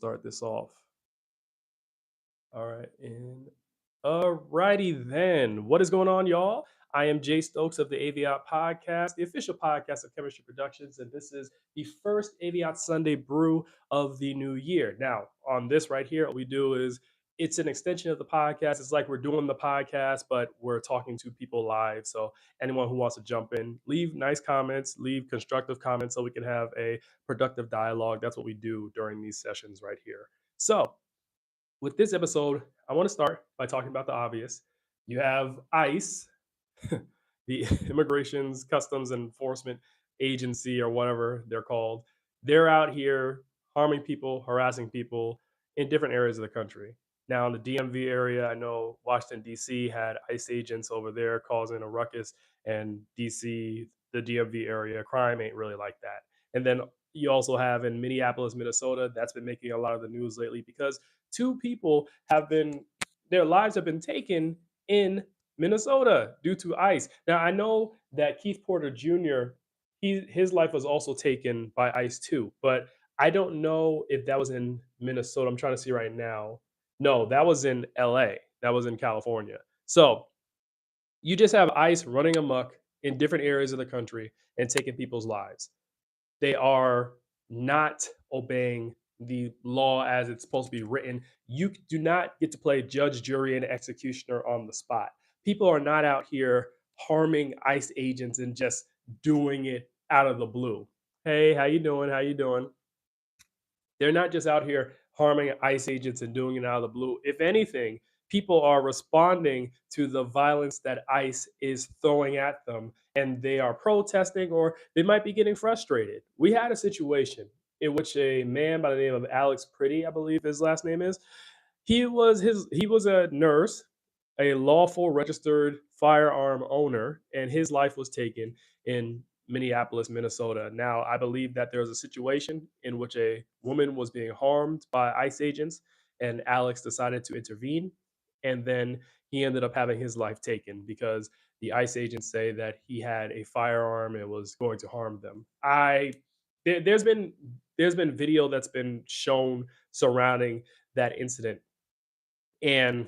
start this off. All right, and alrighty then. What is going on, y'all? I am Jay Stokes of the AVIOT podcast, the official podcast of Chemistry Productions, and this is the first AVIOT Sunday brew of the new year. Now, on this right here, what we do is it's an extension of the podcast. It's like we're doing the podcast, but we're talking to people live. So anyone who wants to jump in, leave nice comments, leave constructive comments so we can have a productive dialogue. That's what we do during these sessions right here. So with this episode, I want to start by talking about the obvious. You have ICE, the Immigrations Customs Enforcement Agency, or whatever they're called. They're out here harming people, harassing people in different areas of the country. Now, in the DMV area, I know Washington, D.C. had ICE agents over there causing a ruckus, and D.C., the DMV area, crime ain't really like that. And then you also have in Minneapolis, Minnesota, that's been making a lot of the news lately because two people have been, their lives have been taken in Minnesota due to ICE. Now I know that Keith Porter Jr. His life was also taken by ICE too, but I don't know if that was in Minnesota. I'm trying to see right now. No, that was in LA. That was in California. So you just have ICE running amok in different areas of the country and taking people's lives. They are not obeying the law as it's supposed to be written. You do not get to play judge, jury, and executioner on the spot. People are not out here harming ICE agents and just doing it out of the blue. Hey, how you doing? How you doing? They're not just out here harming ICE agents and doing it out of the blue. If anything, people are responding to the violence that ICE is throwing at them, and they are protesting or they might be getting frustrated. We had a situation in which a man by the name of Alex Pretty, I believe his last name is, he was a nurse, a lawful registered firearm owner, and his life was taken in Minneapolis, Minnesota. Now, I believe that there was a situation in which a woman was being harmed by ICE agents, and Alex decided to intervene. And then he ended up having his life taken because the ICE agents say that he had a firearm and was going to harm them. There's been video that's been shown surrounding that incident, and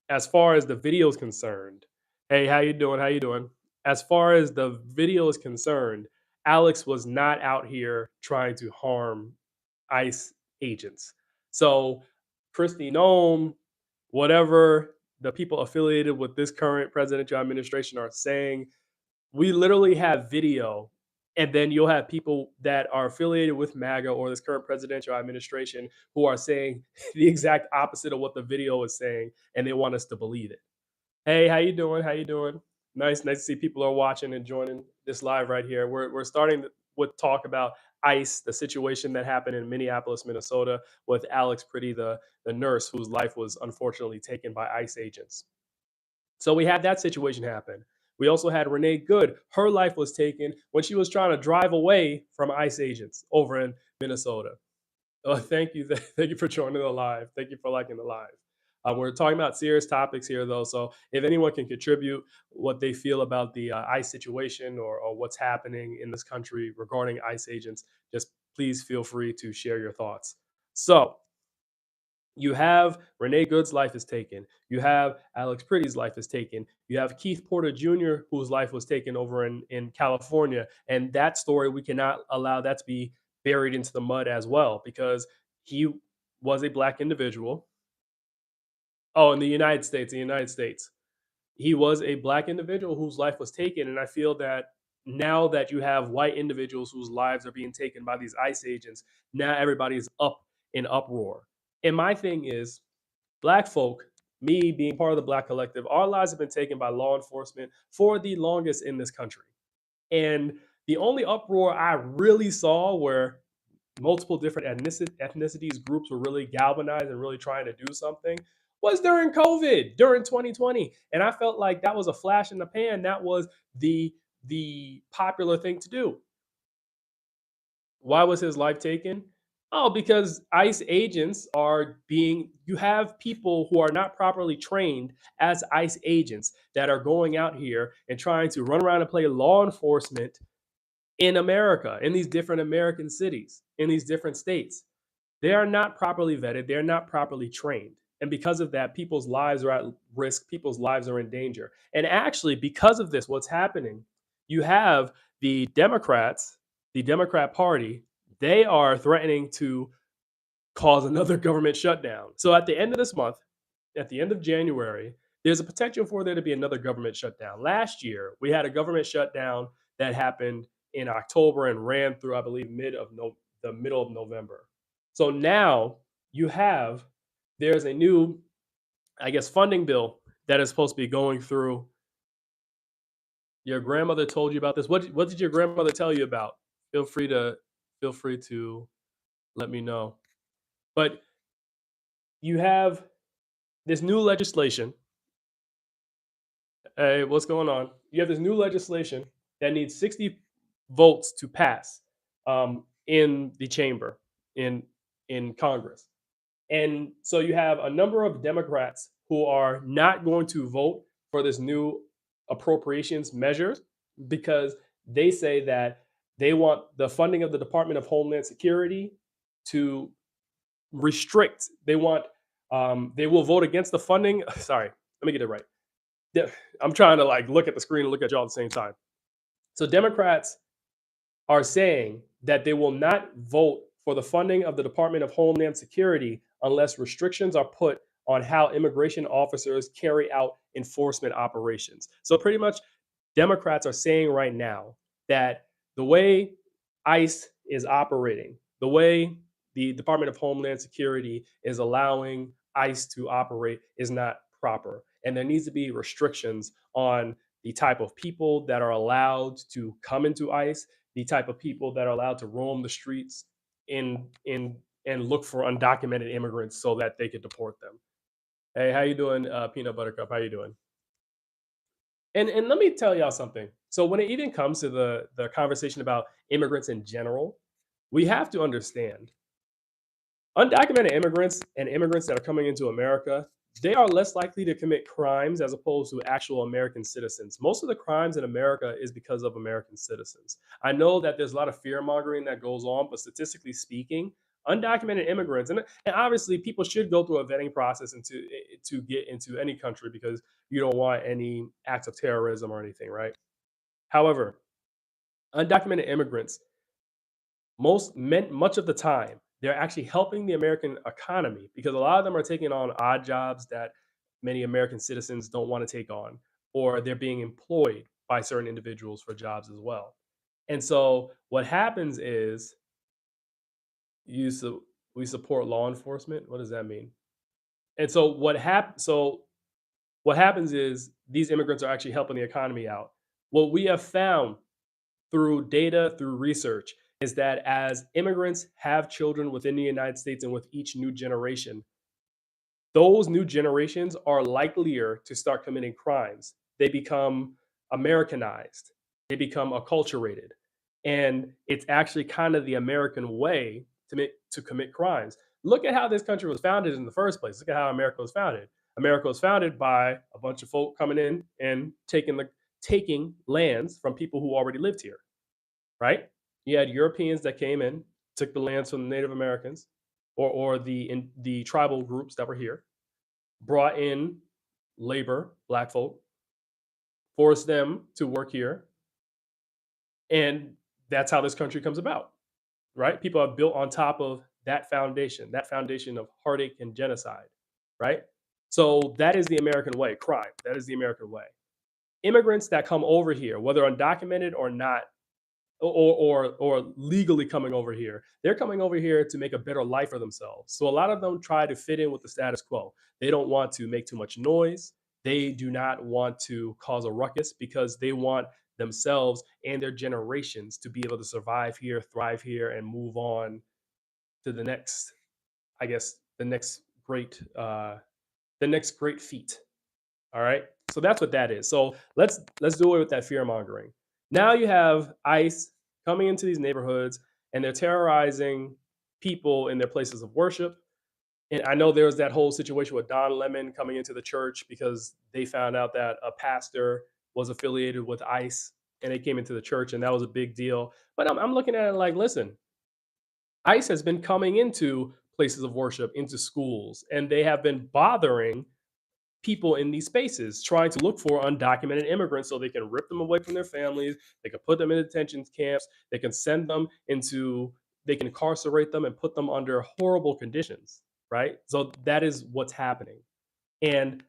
as far as the video is concerned, hey, how you doing? How you doing? As far as the video is concerned, Alex was not out here trying to harm ICE agents. So, Christy Nome, whatever the people affiliated with this current presidential administration are saying, we literally have video, and then you'll have people that are affiliated with MAGA or this current presidential administration who are saying the exact opposite of what the video is saying, and they want us to believe it. Hey, how you doing? How you doing? Nice to see people are watching and joining this live right here. We're starting with talk about ICE, the situation that happened in Minneapolis, Minnesota, with Alex Pretty, the nurse whose life was unfortunately taken by ICE agents. So we had that situation happen. We also had Renee Good. Her life was taken when she was trying to drive away from ICE agents over in Minnesota. Oh, thank you. Thank you for joining the live. Thank you for liking the live. We're talking about serious topics here, though. So if anyone can contribute what they feel about the ICE situation or what's happening in this country regarding ICE agents, just please feel free to share your thoughts. So you have Renee Good's life is taken. You have Alex Pretty's life is taken. You have Keith Porter Jr., whose life was taken over in California. And that story, we cannot allow that to be buried into the mud as well, because he was a black individual. Oh, in the United States. He was a black individual whose life was taken. And I feel that now that you have white individuals whose lives are being taken by these ICE agents, now everybody's up in uproar. And my thing is, black folk, me being part of the black collective, our lives have been taken by law enforcement for the longest in this country. And the only uproar I really saw where multiple different ethnicities, groups were really galvanized and really trying to do something was during COVID, during 2020. And I felt like that was a flash in the pan. That was the popular thing to do. Why was his life taken? Oh, because ICE agents you have people who are not properly trained as ICE agents that are going out here and trying to run around and play law enforcement in America, in these different American cities, in these different states. They are not properly vetted, they're not properly trained. And because of that, people's lives are at risk, people's lives are in danger. And actually, because of this, what's happening, you have the Democrats, the Democrat Party, they are threatening to cause another government shutdown. So at the end of this month, at the end of January, there's a potential for there to be another government shutdown. Last year, we had a government shutdown that happened in October and ran through, I believe, the middle of November. So now you have there's a new, I guess, funding bill that is supposed to be going through. Your grandmother told you about this. What did your grandmother tell you about? Feel free to feel free to let me know. But you have this new legislation. Hey, what's going on? You have this new legislation that needs 60 votes to pass in the chamber in Congress, and so you have a number of Democrats who are not going to vote for this new appropriations measures because they say that they want the funding of the Department of Homeland Security to restrict. They want they will vote against the funding. Sorry, let me get it right. Yeah, I'm trying to like look at the screen and look at y'all at the same time. So Democrats are saying that they will not vote for the funding of the Department of Homeland Security unless restrictions are put on how immigration officers carry out enforcement operations. So pretty much Democrats are saying right now that the way ICE is operating, the way the Department of Homeland Security is allowing ICE to operate is not proper. And there needs to be restrictions on the type of people that are allowed to come into ICE, the type of people that are allowed to roam the streets in and look for undocumented immigrants so that they could deport them. Hey, how you doing, Peanut Buttercup? How you doing? And let me tell y'all something. So when it even comes to the conversation about immigrants in general, we have to understand undocumented immigrants and immigrants that are coming into America, they are less likely to commit crimes as opposed to actual American citizens. Most of the crimes in America is because of American citizens. I know that there's a lot of fear mongering that goes on, but statistically speaking, undocumented immigrants, and obviously people should go through a vetting process to get into any country because you don't want any acts of terrorism or anything, right? However, undocumented immigrants much of the time they're actually helping the American economy because a lot of them are taking on odd jobs that many American citizens don't want to take on, or they're being employed by certain individuals for jobs as well. And so what happens is you so we support law enforcement. What does that mean? And so what happens is these immigrants are actually helping the economy out. What we have found through data, through research, is that as immigrants have children within the United States and with each new generation, those new generations are likelier to start committing crimes. They become Americanized, they become acculturated. And it's actually kind of the American way to commit crimes. Look at how this country was founded in the first place. Look at how America was founded. America was founded by a bunch of folk coming in and taking lands from people who already lived here, right? You had Europeans that came in, took the lands from the Native Americans or the tribal groups that were here, brought in labor, black folk, forced them to work here, and that's how this country comes about, right? People have built on top of that foundation of heartache and genocide, right? So that is the American way, crime. That is the American way. Immigrants that come over here, whether undocumented or not, or legally coming over here. They're coming over here to make a better life for themselves. So a lot of them try to fit in with the status quo. They don't want to make too much noise. They do not want to cause a ruckus because they want themselves and their generations to be able to survive here, thrive here, and move on to the next, I guess, the next great feat. All right. So that's what that is. So let's do away with that fear mongering. Now you have ICE coming into these neighborhoods and they're terrorizing people in their places of worship. And I know there was that whole situation with Don Lemon coming into the church because they found out that a pastor was affiliated with ICE and they came into the church and that was a big deal. But I'm looking at it like, listen, ICE has been coming into places of worship, into schools, and they have been bothering people in these spaces trying to look for undocumented immigrants so they can rip them away from their families, they can put them in detention camps, they can send them into, they can incarcerate them and put them under horrible conditions, right? So that is what's happening. And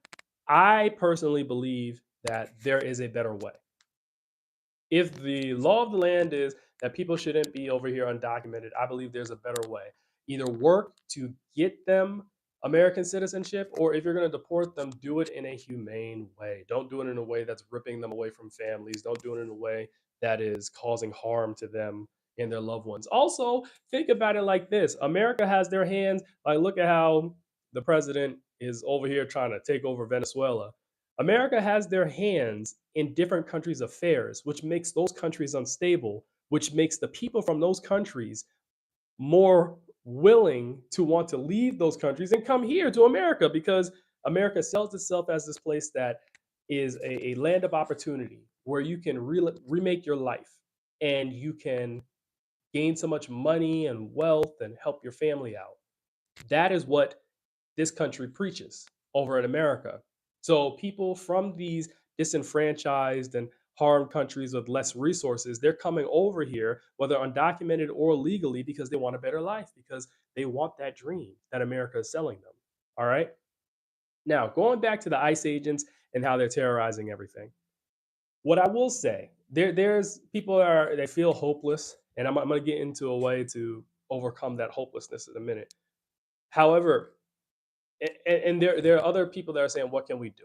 I personally believe that there is a better way. If the law of the land is that people shouldn't be over here undocumented, I believe there's a better way. Either work to get them American citizenship, or if you're going to deport them, do it in a humane way. Don't do it in a way that's ripping them away from families. Don't do it in a way that is causing harm to them and their loved ones. Also, think about it like this: America has their hands. Like, look at how the president is over here trying to take over Venezuela. America has their hands in different countries' affairs, which makes those countries unstable, which makes the people from those countries more willing to want to leave those countries and come here to America, because America sells itself as this place that is a land of opportunity where you can remake your life and you can gain so much money and wealth and help your family out. That is what this country preaches over in America. So people from these disenfranchised and harmed countries with less resources, they're coming over here, whether undocumented or legally, because they want a better life, because they want that dream that America is selling them. All right. Now, going back to the ICE agents and how they're terrorizing everything. What I will say, there's people that are, they feel hopeless, and I'm going to get into a way to overcome that hopelessness in a minute. However, and there are other people that are saying, what can we do?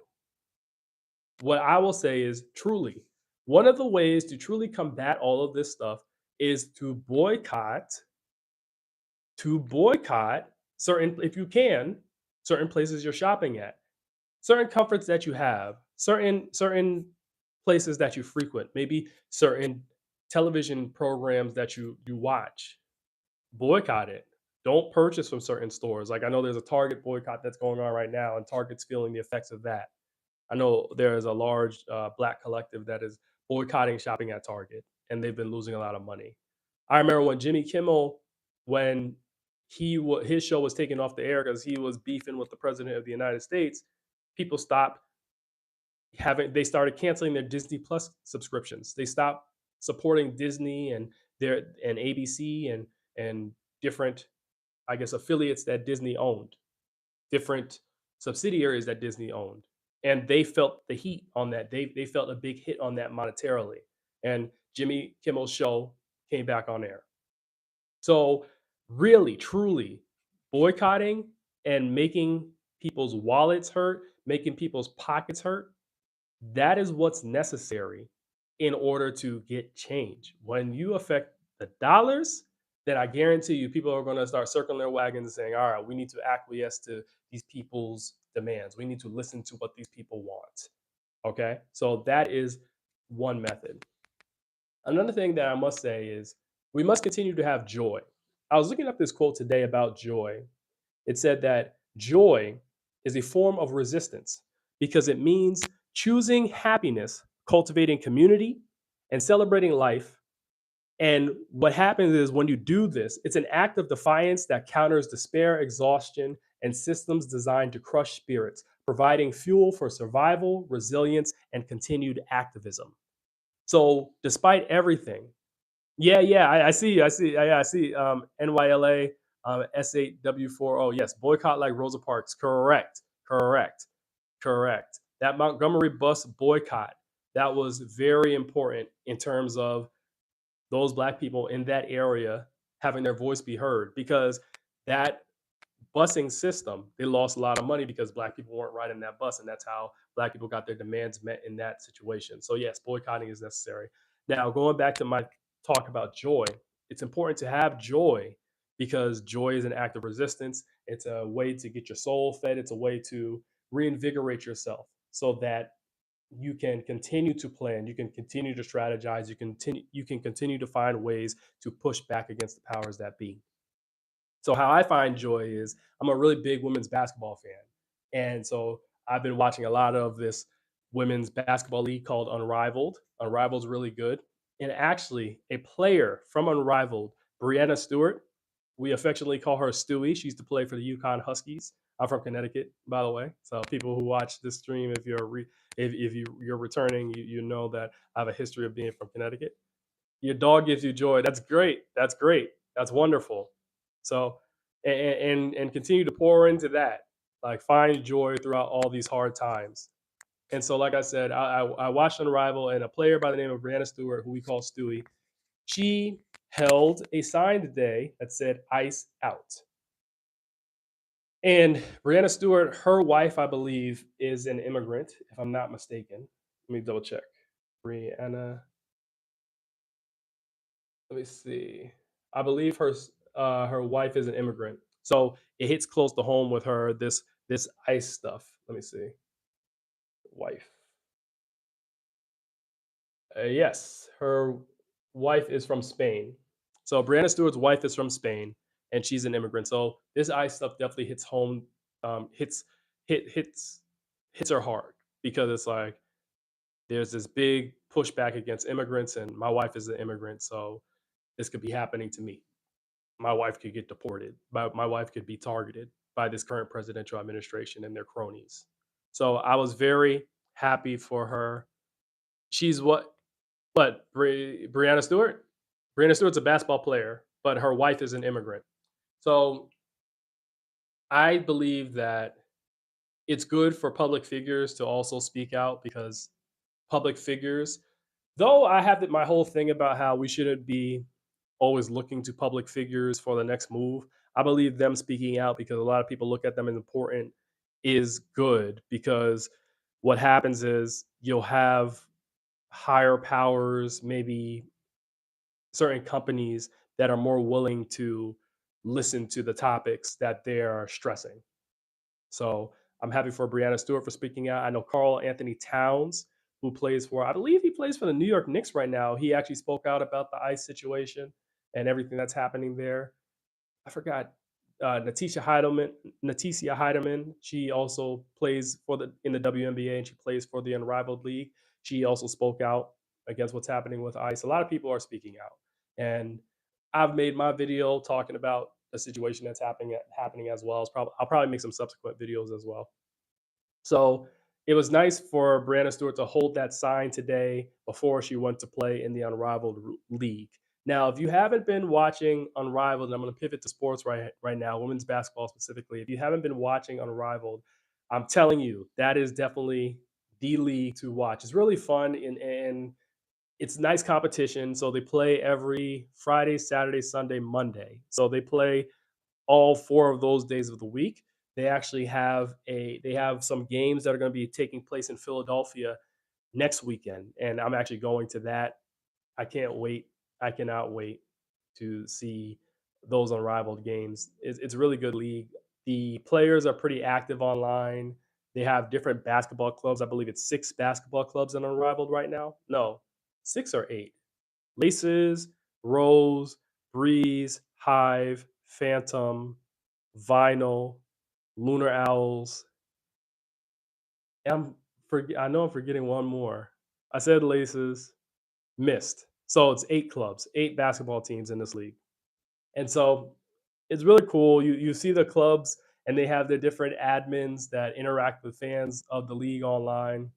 What I will say is, truly, one of the ways to truly combat all of this stuff is to boycott certain, if you can, certain places you're shopping at, certain comforts that you have, certain places that you frequent, maybe certain television programs that you watch. Boycott it. Don't purchase from certain stores. Like, I know there's a Target boycott that's going on right now, and Target's feeling the effects of that. I know there is a large Black collective that is boycotting shopping at Target, and they've been losing a lot of money. I remember when Jimmy Kimmel, when his show was taken off the air because he was beefing with the president of the United States, people stopped they started canceling their Disney Plus subscriptions. They stopped supporting Disney and ABC and different, I guess, affiliates that Disney owned, different subsidiaries that Disney owned. And they felt the heat on that. They felt a big hit on that monetarily. And Jimmy Kimmel's show came back on air. So really, truly, boycotting and making people's wallets hurt, making people's pockets hurt, that is what's necessary in order to get change. When you affect the dollars, then I guarantee you people are going to start circling their wagons and saying, all right, we need to acquiesce to these people's demands. We need to listen to what these people want. Okay. So that is one method. Another thing that I must say is we must continue to have joy. I was looking up this quote today about joy. It said that joy is a form of resistance because it means choosing happiness, cultivating community, and celebrating life. And what happens is when you do this, it's an act of defiance that counters despair, exhaustion, and systems designed to crush spirits, providing fuel for survival, resilience, and continued activism. So, despite everything, yeah, I see. NYLA, S8W40. Yes, boycott like Rosa Parks. Correct. That Montgomery bus boycott, that was very important in terms of those Black people in that area having their voice be heard, because that busing system, they lost a lot of money because Black people weren't riding that bus, and that's how Black people got their demands met in that situation. So yes, boycotting is necessary. Now, going back to my talk about joy, it's important to have joy because joy is an act of resistance. It's a way to get your soul fed. It's a way to reinvigorate yourself so that you can continue to plan, you can continue to strategize, you can continue to find ways to push back against the powers that be. So how I find joy is I'm a really big women's basketball fan. And so I've been watching a lot of this women's basketball league called Unrivaled. Unrivaled's really good. And actually, a player from Unrivaled, Brianna Stewart, We affectionately call her Stewie. She used to play for the Yukon Huskies. I'm from Connecticut, by the way. So people who watch this stream, if you're returning, you know that I have a history of being from Connecticut. Your dog gives you joy. That's great. That's great. That's wonderful. So and continue to pour into that. Like find joy throughout all these hard times. And so, like I said, I watched Unrival, and a player by the name of Brianna Stewart, who we call Stewie, she held a sign today that said "Ice Out." And Brianna Stewart, her wife, I believe, is an immigrant, if I'm not mistaken. Let me double check. Brianna, let me see. I believe her wife is an immigrant, so it hits close to home with her. This ice stuff. Let me see. Wife. Yes, her wife is from Spain. So Brianna Stewart's wife is from Spain, and she's an immigrant. So this ice stuff definitely hits home, hits hit hits hits her hard because it's like there's this big pushback against immigrants, and my wife is an immigrant, so this could be happening to me. My wife could get deported. My wife could be targeted by this current presidential administration and their cronies. So I was very happy for her. She's Brianna Stewart? Brianna Stewart's a basketball player, but her wife is an immigrant. So I believe that it's good for public figures to also speak out because public figures, though I have my whole thing about how we shouldn't be always looking to public figures for the next move. I believe them speaking out because a lot of people look at them as important is good because what happens is you'll have higher powers, maybe certain companies that are more willing to listen to the topics that they are stressing. So I'm happy for Brianna Stewart for speaking out. I know Carl Anthony Towns, who plays for, I believe he plays for the New York Knicks right now. He actually spoke out about the ICE situation and everything that's happening there. I forgot Natisha Heidemann. She also plays for the in the WNBA and she plays for the Unrivaled League. She also spoke out against what's happening with ICE. A lot of people are speaking out, and I've made my video talking about the situation that's happening as well. I'll probably make some subsequent videos as well. So it was nice for Brianna Stewart to hold that sign today before she went to play in the Unrivaled League. Now, if you haven't been watching Unrivaled, and I'm going to pivot to sports right now, women's basketball specifically. If you haven't been watching Unrivaled, I'm telling you that is definitely the league to watch. It's really fun and it's nice competition. So they play every Friday, Saturday, Sunday, Monday. So they play all 4 of those days of the week. They have some games that are going to be taking place in Philadelphia next weekend, and I'm actually going to that. I can't wait. I cannot wait to see those unrivaled games. It's a really good league. The players are pretty active online. They have different basketball clubs. I believe it's 6 basketball clubs in unrivaled right now. No, 6 or 8. Laces, Rose, Breeze, Hive, Phantom, Vinyl, Lunar Owls. I know I'm forgetting one more. I said Laces, missed. So it's 8 clubs, 8 basketball teams in this league. And so it's really cool. You see the clubs and they have their different admins that interact with fans of the league online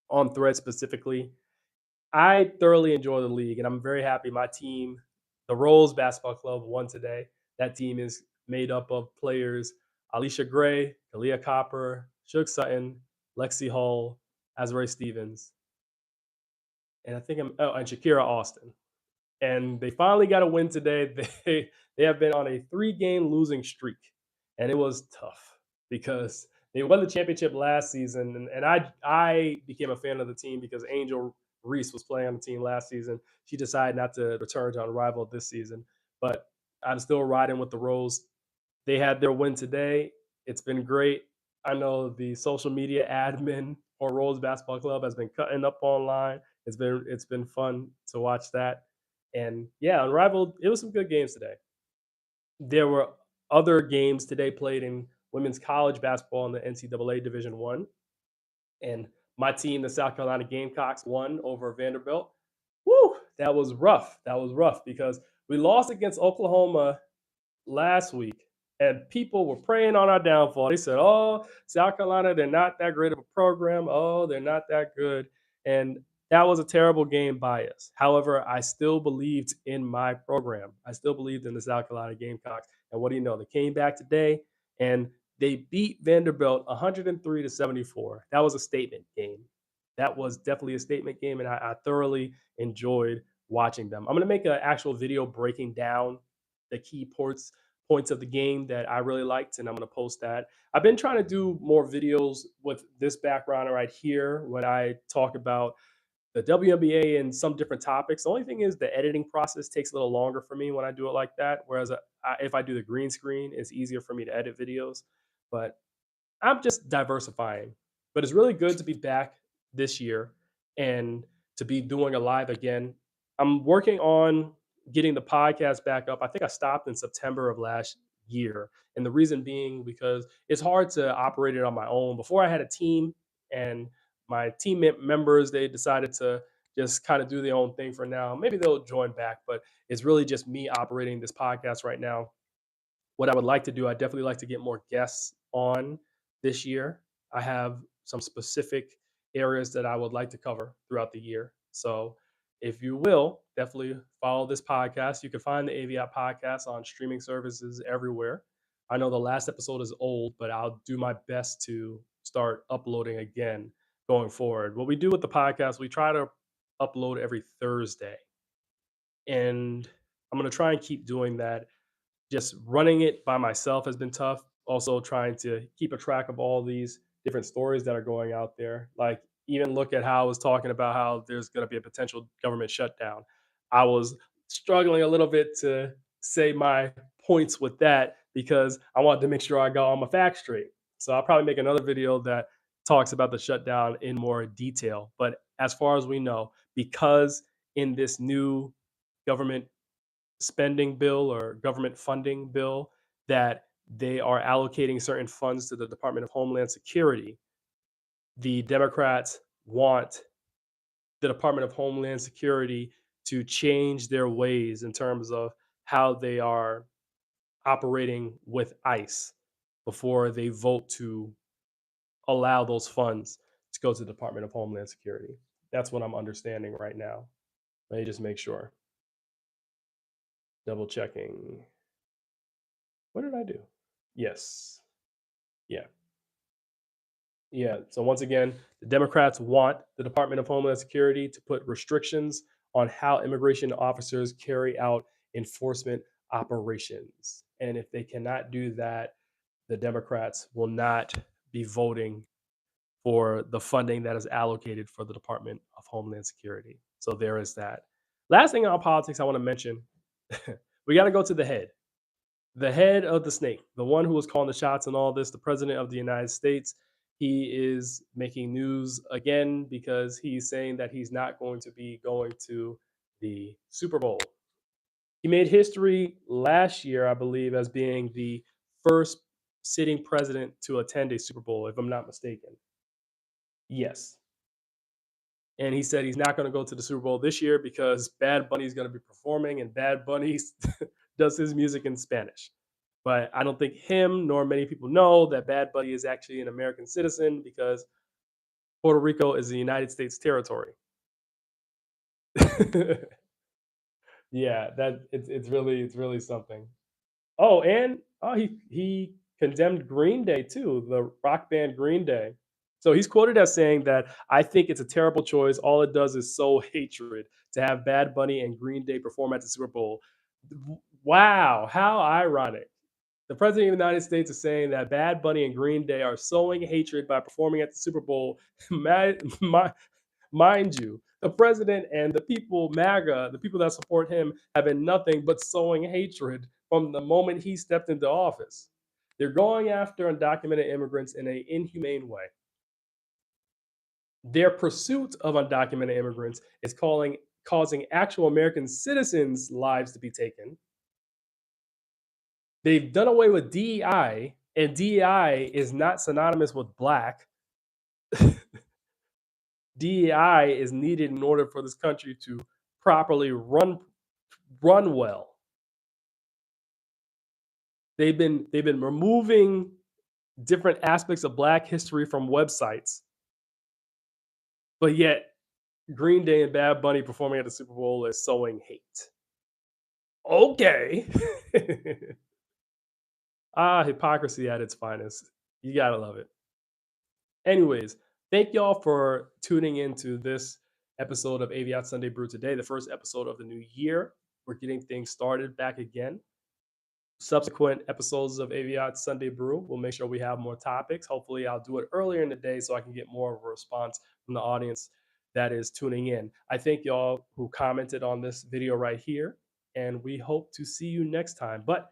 on thread specifically. I thoroughly enjoy the league, and I'm very happy my team, the Rolls Basketball Club, won today. That team is made up of players Alicia Gray, Kalia Copper, Shook Sutton, Lexi Hull, Azrae Stevens, and and Shakira Austin. And they finally got a win today. They have been on a 3-game losing streak, and it was tough because they won the championship last season, and I became a fan of the team because Angel Reese was playing on the team last season. She decided not to return to Unrivaled this season, but I'm still riding with the Rose. They had their win today. It's been great. I know the social media admin for Rose Basketball Club has been cutting up online. It's been fun to watch that. And yeah, Unrivaled, it was some good games today. There were other games today played in women's college basketball in the NCAA Division One, and my team, the South Carolina Gamecocks, won over Vanderbilt. Woo, that was rough. That was rough because we lost against Oklahoma last week, and people were praying on our downfall. They said, "Oh, South Carolina, they're not that great of a program. Oh, they're not that good." And that was a terrible game by us. However, I still believed in my program. I still believed in the South Carolina Gamecocks. And what do you know? They came back today and they beat Vanderbilt 103 to 74. That was a statement game. That was definitely a statement game, and I thoroughly enjoyed watching them. I'm going to make an actual video breaking down the key points of the game that I really liked, and I'm going to post that. I've been trying to do more videos with this background right here when I talk about the WNBA and some different topics. The only thing is the editing process takes a little longer for me when I do it like that. Whereas if I do the green screen, it's easier for me to edit videos. But I'm just diversifying. But it's really good to be back this year and to be doing a live again. I'm working on getting the podcast back up. I think I stopped in September of last year. And the reason being because it's hard to operate it on my own. Before I had a team, and my members, they decided to just kind of do their own thing for now. Maybe they'll join back, but it's really just me operating this podcast right now. What I would like to do, I definitely like to get more guests on this year. I have some specific areas that I would like to cover throughout the year. So if you will, definitely follow this podcast. You can find the AVIOT podcast on streaming services everywhere. I know the last episode is old, but I'll do my best to start uploading again going forward. What we do with the podcast, we try to upload every Thursday. And I'm going to try and keep doing that. Just running it by myself has been tough. Also, trying to keep a track of all these different stories that are going out there. Like, even look at how I was talking about how there's going to be a potential government shutdown. I was struggling a little bit to say my points with that because I wanted to make sure I got all my facts straight. So I'll probably make another video that talks about the shutdown in more detail. But as far as we know, because in this new government spending bill or government funding bill that they are allocating certain funds to the Department of Homeland Security. The Democrats want the Department of Homeland Security to change their ways in terms of how they are operating with ICE before they vote to allow those funds to go to the Department of Homeland Security. That's what I'm understanding right now. Let me just make sure. Double checking. What did I do? Yes. Yeah. Yeah. So once again, the Democrats want the Department of Homeland Security to put restrictions on how immigration officers carry out enforcement operations. And if they cannot do that, the Democrats will not be voting for the funding that is allocated for the Department of Homeland Security. So there is that. Last thing on politics I want to mention, we got to go to the head of the snake, the one who was calling the shots and all this, the president of the United States. He is making news again because he's saying that he's not going to be going to the Super Bowl. He made history last year, I believe, as being the first sitting president to attend a Super Bowl, if I'm not mistaken. Yes. And he said he's not going to go to the Super Bowl this year because Bad Bunny is going to be performing, and Bad Bunny does his music in Spanish. But I don't think him nor many people know that Bad Bunny is actually an American citizen because Puerto Rico is a United States territory. Yeah, that it's really something. Oh, and he condemned Green Day too, the rock band Green Day. So he's quoted as saying that I think it's a terrible choice. All it does is sow hatred to have Bad Bunny and Green Day perform at the Super Bowl. Wow, how ironic. The president of the United States is saying that Bad Bunny and Green Day are sowing hatred by performing at the Super Bowl. Mind you, the president and the people, MAGA, the people that support him, have been nothing but sowing hatred from the moment he stepped into office. They're going after undocumented immigrants in an inhumane way. Their pursuit of undocumented immigrants is causing actual American citizens' lives to be taken. They've done away with DEI, and DEI is not synonymous with black. DEI is needed in order for this country to properly run well. they've been removing different aspects of Black history from websites, but yet Green Day and Bad Bunny performing at the Super Bowl is sowing hate. Okay. Hypocrisy at its finest. You gotta love it. Anyways, thank y'all for tuning into this episode of AVIOT Sunday Brew today, the first episode of the new year. We're getting things started back again. Subsequent episodes of AVIOT Sunday Brew, we'll make sure we have more topics. Hopefully, I'll do it earlier in the day so I can get more of a response from the audience that is tuning in. I thank y'all who commented on this video right here, and we hope to see you next time. But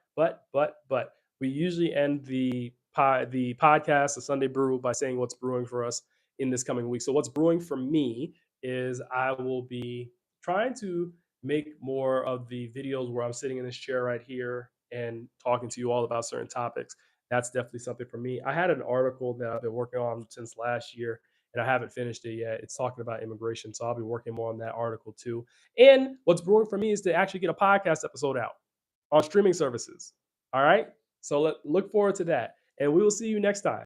we usually end the podcast, the Sunday Brew, by saying what's brewing for us in this coming week. So what's brewing for me is I will be trying to make more of the videos where I'm sitting in this chair right here and talking to you all about certain topics. That's definitely something for me. I had an article that I've been working on since last year, and I haven't finished it yet. It's talking about immigration, so I'll be working more on that article too. And what's brewing for me is to actually get a podcast episode out on streaming services. All right, so look forward to that, and we will see you next time.